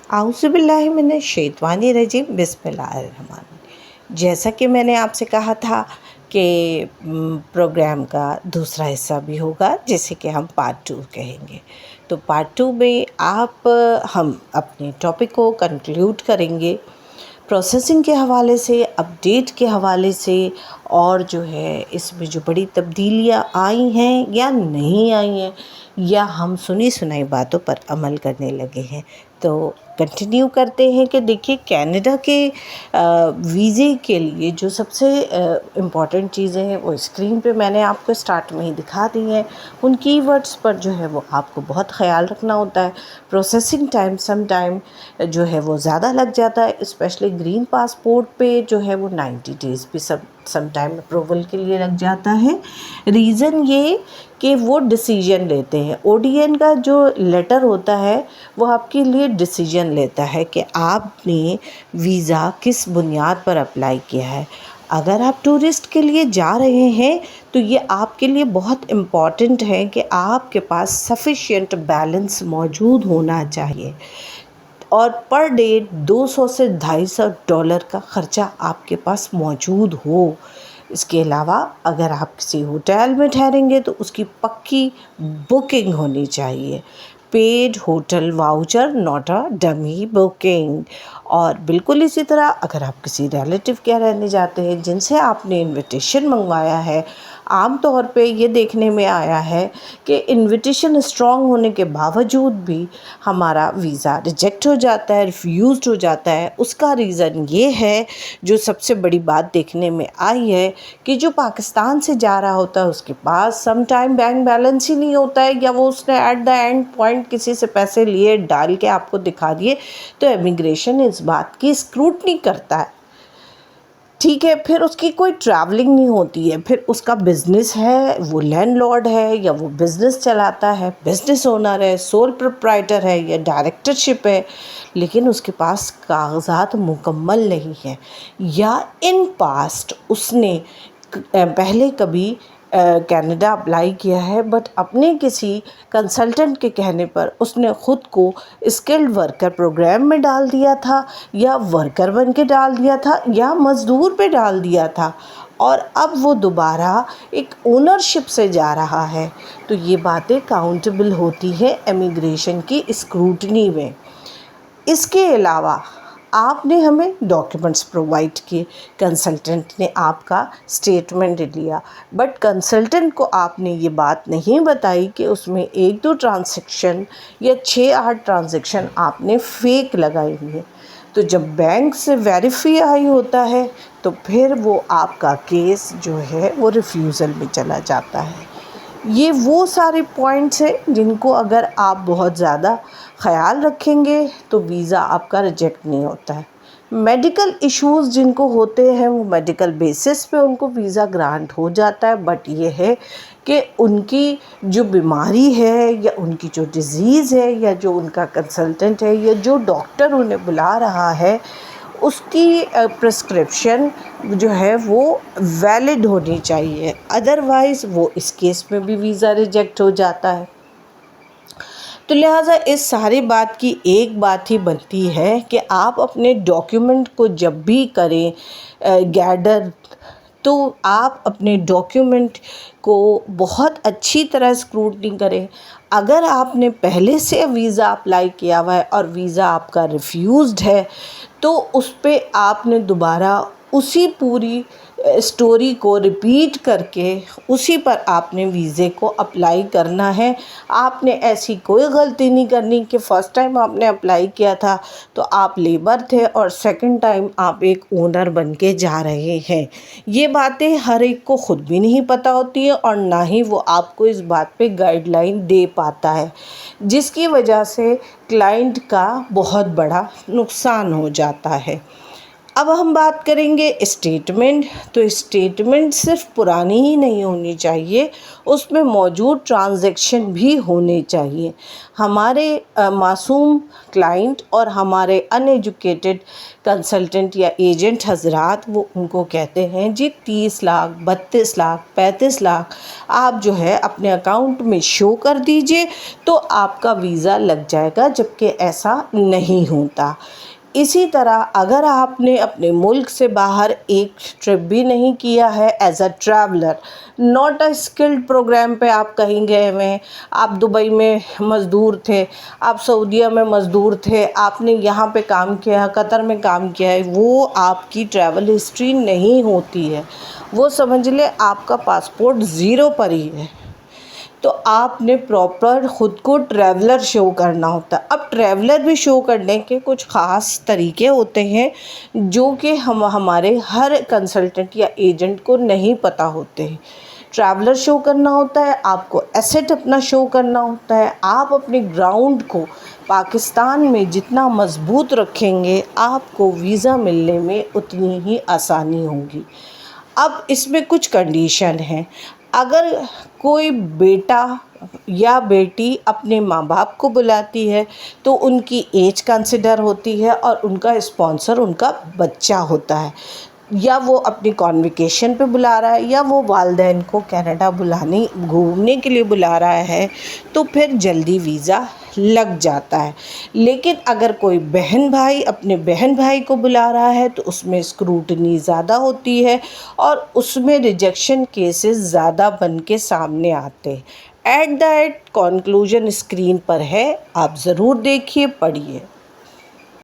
اعوذ باللہ من الشیطان الرجیم، بسم اللہ الرحمن الرحیم۔ جیسا کہ میں نے آپ سے کہا تھا کہ پروگرام کا دوسرا حصہ بھی ہوگا جسے کہ ہم پارٹ 2 کہیں گے۔ تو پارٹ 2 میں ہم اپنے ٹاپک کو کنکلیوڈ کریں گے پروسیسنگ کے حوالے سے، اپڈیٹ کے حوالے سے، اور جو ہے اس میں جو بڑی تبدیلیاں آئی ہیں یا نہیں آئی ہیں، یا ہم سنی سنائی باتوں پر عمل کرنے لگے ہیں۔ تو کنٹینیو کرتے ہیں کہ دیکھیے کینیڈا کے ویزے کے لیے جو سب سے امپورٹنٹ چیزیں ہیں وہ اسکرین پہ میں نے آپ کو اسٹارٹ میں ہی دکھا دی ہیں۔ ان کی ورڈز پر جو ہے وہ آپ کو بہت خیال رکھنا ہوتا ہے۔ پروسیسنگ ٹائم سم ٹائم جو ہے وہ زیادہ لگ جاتا ہے، اسپیشلی گرین پاسپورٹ پہ جو ہے وہ 90 ڈیز بھی سم ٹائم اپروول کے لیے لگ جاتا ہے۔ ریزن یہ کہ وہ ڈیسیجن لیتے ہیں، او ڈی این کا جو لیٹر ہوتا ہے وہ آپ کے لیے ڈیسیجن لیتا ہے کہ آپ نے ویزا کس بنیاد پر اپلائی کیا ہے۔ اگر آپ ٹورسٹ کے لیے جا رہے ہیں تو یہ آپ کے لیے بہت امپورٹنٹ ہے کہ آپ کے پاس سفیشینٹ بیلنس موجود ہونا چاہیے، اور پر ڈے $200 سے $250 کا خرچہ آپ کے پاس موجود ہو۔ اس کے علاوہ اگر آپ کسی ہوٹل میں ٹھہریں گے تو اس کی پکی بکنگ ہونی چاہیے، paid hotel voucher, not a dummy booking. اور بالکل اسی طرح اگر آپ کسی ریلیٹیو کے رہنے جاتے ہیں جن سے آپ نے انویٹیشن منگوایا ہے، عام طور پہ یہ دیکھنے میں آیا ہے کہ انویٹیشن اسٹرانگ ہونے کے باوجود بھی ہمارا ویزا ریجیکٹ ہو جاتا ہے، ریفیوزڈ ہو جاتا ہے۔ اس کا ریزن یہ ہے، جو سب سے بڑی بات دیکھنے میں آئی ہے، کہ جو پاکستان سے جا رہا ہوتا ہے اس کے پاس سم ٹائم بینک بیلنس ہی نہیں ہوتا ہے، یا وہ اس نے ایٹ دا اینڈ پوائنٹ کسی سے پیسے لیے ڈال کے آپ کو دکھا دیے، تو امیگریشن اس بات کی اسکروٹنی کرتا ہے، ٹھیک ہے۔ پھر اس کی کوئی ٹریولنگ نہیں ہوتی ہے، پھر اس کا بزنس ہے، وہ لینڈ لارڈ ہے یا وہ بزنس چلاتا ہے، بزنس اونر ہے، سول پروپرائٹر ہے یا ڈائریکٹرشپ ہے، لیکن اس کے پاس کاغذات مکمل نہیں ہیں، یا ان پاسٹ اس نے پہلے کبھی کینیڈا اپلائی کیا ہے، بٹ اپنے کسی کنسلٹنٹ کے کہنے پر اس نے خود کو اسکلڈ ورکر پروگرام میں ڈال دیا تھا، یا ورکر بن کے ڈال دیا تھا، یا مزدور پہ ڈال دیا تھا، اور اب وہ دوبارہ ایک اونرشپ سے جا رہا ہے۔ تو یہ باتیں کاؤنٹیبل ہوتی ہیں امیگریشن کی اسکروٹنی میں۔ اس کے علاوہ آپ نے ہمیں ڈاکیومنٹس پرووائڈ کیے، کنسلٹنٹ نے آپ کا اسٹیٹمنٹ لیا، بٹ کنسلٹنٹ کو آپ نے یہ بات نہیں بتائی کہ اس میں 1-2 ٹرانزیکشن یا 6-8 ٹرانزیکشن آپ نے فیک لگائی ہوئی ہیں۔ تو جب بینک سے ویریفائی ہوتا ہے تو پھر وہ آپ کا کیس جو ہے وہ ریفیوزل میں چلا جاتا ہے۔ یہ وہ سارے پوائنٹس ہیں جن کو اگر آپ بہت زیادہ خیال رکھیں گے تو ویزا آپ کا ریجیکٹ نہیں ہوتا ہے۔ میڈیکل ایشوز جن کو ہوتے ہیں وہ میڈیکل بیسس پہ ان کو ویزا گرانٹ ہو جاتا ہے، بٹ یہ ہے کہ ان کی جو بیماری ہے یا ان کی جو ڈیزیز ہے یا جو ان کا کنسلٹنٹ ہے یا جو ڈاکٹر انہیں بلا رہا ہے، اس کی پرسکرپشن جو ہے وہ ویلڈ ہونی چاہیے، ادروائز وہ اس کیس میں بھی ویزا ریجیکٹ ہو جاتا ہے۔ تو لہٰذا اس ساری بات کی ایک بات ہی بنتی ہے کہ آپ اپنے ڈاکیومنٹ کو جب بھی کریں گیدر، تو آپ اپنے ڈاکیومنٹ کو بہت اچھی طرح اسکروٹنی کریں۔ اگر آپ نے پہلے سے ویزا اپلائی کیا ہوا ہے اور ویزا آپ کا ریفیوزڈ ہے، تو اس پہ آپ نے دوبارہ اسی پوری اسٹوری کو ریپیٹ کر کے اسی پر آپ نے ویزے کو اپلائی کرنا ہے۔ آپ نے ایسی کوئی غلطی نہیں کرنی کہ فرسٹ ٹائم آپ نے اپلائی کیا تھا تو آپ لیبر تھے اور سیکنڈ ٹائم آپ ایک اونر بن کے جا رہے ہیں۔ یہ باتیں ہر ایک کو خود بھی نہیں پتہ ہوتی ہیں، اور نہ ہی وہ آپ کو اس بات پہ گائیڈ لائن دے پاتا ہے، جس کی وجہ سے کلائنٹ کا بہت بڑا نقصان ہو جاتا ہے۔ اب ہم بات کریں گے اسٹیٹمنٹ. تو اسٹیٹمنٹ صرف پرانی ہی نہیں ہونی چاہیے، اس میں موجود ٹرانزیکشن بھی ہونے چاہیے. ہمارے معصوم کلائنٹ اور ہمارے ان ایجوکیٹڈ کنسلٹنٹ یا ایجنٹ حضرات وہ ان کو کہتے ہیں جی 30 لاکھ 32 لاکھ 35 لاکھ آپ جو ہے اپنے اکاؤنٹ میں شو کر دیجئے تو آپ کا ویزا لگ جائے گا، جبکہ ایسا نہیں ہوتا. اسی طرح اگر آپ نے اپنے ملک سے باہر ایک ٹرپ بھی نہیں کیا ہے as a traveller, not a skilled programme پہ آپ کہیں گئے ہوئے ہیں، آپ دبئی میں مزدور تھے، آپ سعودیہ میں مزدور تھے، آپ نے یہاں پہ کام کیا، قطر میں کام کیا ہے، وہ آپ کی ٹریول ہسٹری نہیں ہوتی ہے، وہ سمجھ لیں آپ کا پاسپورٹ زیرو پر ہی ہے. تو آپ نے پراپر خود کو ٹریولر شو کرنا ہوتا ہے. اب ٹریولر بھی شو کرنے کے کچھ خاص طریقے ہوتے ہیں جو کہ ہمارے ہر کنسلٹنٹ یا ایجنٹ کو نہیں پتہ ہوتے ہیں. ٹریولر شو کرنا ہوتا ہے، آپ کو ایسٹ اپنا شو کرنا ہوتا ہے. آپ اپنے گراؤنڈ کو پاکستان میں جتنا مضبوط رکھیں گے آپ کو ویزا ملنے میں اتنی ہی آسانی ہوگی. اب اس میں کچھ کنڈیشن ہیں. اگر کوئی بیٹا یا بیٹی اپنے ماں باپ کو بلاتی ہے تو ان کی ایج کنسیڈر ہوتی ہے اور ان کا اسپانسر ان کا بچہ ہوتا ہے، یا وہ اپنی کانویکیشن پہ بلا رہا ہے یا وہ والدین کو کینیڈا گھومنے کے لیے بلا رہا ہے تو پھر جلدی ویزا لگ جاتا ہے. لیکن اگر کوئی بہن بھائی اپنے بہن بھائی کو بلا رہا ہے تو اس میں اسکروٹنی زیادہ ہوتی ہے اور اس میں ریجیکشن کیسز زیادہ بن کے سامنے آتے ہیں. ایٹ دا کنکلوژن اسکرین پر ہے، آپ ضرور دیکھیے پڑھیے.